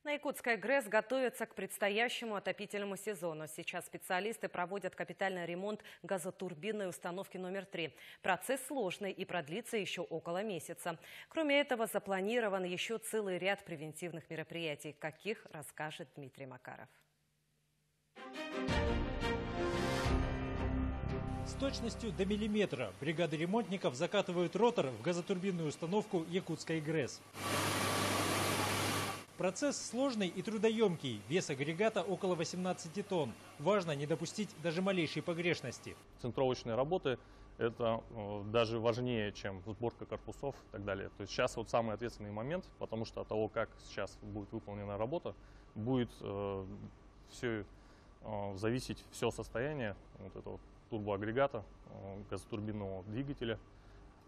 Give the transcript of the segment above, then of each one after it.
На Якутской ГРЭС готовятся к предстоящему отопительному сезону. Сейчас специалисты проводят капитальный ремонт газотурбинной установки номер 3. Процесс сложный и продлится еще около месяца. Кроме этого, запланирован еще целый ряд превентивных мероприятий, каких расскажет Дмитрий Макаров. С точностью до миллиметра бригады ремонтников закатывают ротор в газотурбинную установку Якутской ГРЭС. Процесс сложный и трудоемкий. Вес агрегата около 18 тонн. Важно не допустить даже малейшей погрешности. Центровочные работы – это даже важнее, чем сборка корпусов и так далее. То есть сейчас вот самый ответственный момент, потому что от того, как сейчас будет выполнена работа, будет зависеть все состояние вот этого турбоагрегата, газотурбинного двигателя,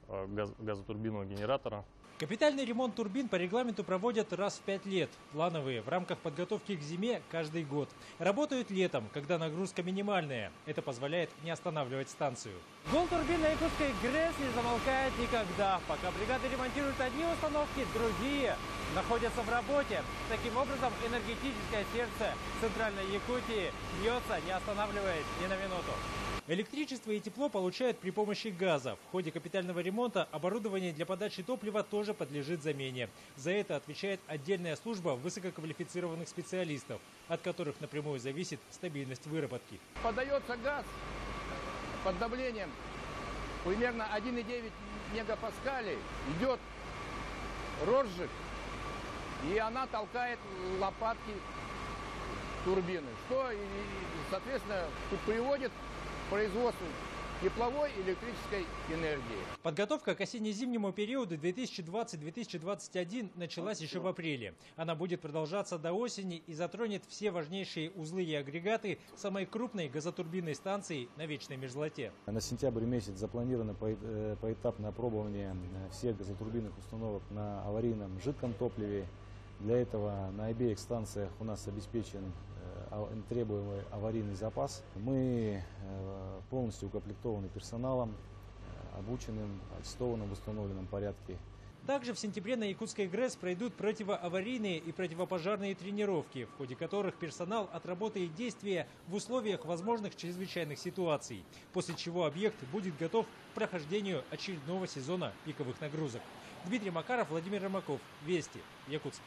газотурбинного генератора. Капитальный ремонт турбин по регламенту проводят раз в 5 лет. Плановые в рамках подготовки к зиме каждый год. Работают летом, когда нагрузка минимальная. Это позволяет не останавливать станцию. Гул турбин на Якутской ГРЭС не замолкает никогда. Пока бригады ремонтируют одни установки, другие находятся в работе. Таким образом, энергетическое сердце Центральной Якутии бьется, не останавливаясь ни на минуту. Электричество и тепло получают при помощи газа. В ходе капитального ремонта оборудование для подачи топлива тоже подлежит замене. За это отвечает отдельная служба высококвалифицированных специалистов, от которых напрямую зависит стабильность выработки. Подается газ под давлением примерно 1,9 мегапаскалей. Идет розжиг, и она толкает лопатки турбины, что, соответственно, приводит производству тепловой и электрической энергии. Подготовка к осенне-зимнему периоду 2020-2021 началась еще в апреле. Она будет продолжаться до осени и затронет все важнейшие узлы и агрегаты самой крупной газотурбинной станции на Вечной Мерзлоте. На сентябрь месяц запланировано поэтапное опробование всех газотурбинных установок на аварийном жидком топливе. Для этого на обеих станциях у нас обеспечен требуемый аварийный запас. Мы полностью укомплектованы персоналом, обученным, аттестованным в установленном порядке. Также в сентябре на Якутской ГРЭС пройдут противоаварийные и противопожарные тренировки, в ходе которых персонал отработает действия в условиях возможных чрезвычайных ситуаций, после чего объект будет готов к прохождению очередного сезона пиковых нагрузок. Дмитрий Макаров, Владимир Ромаков. Вести. Якутск.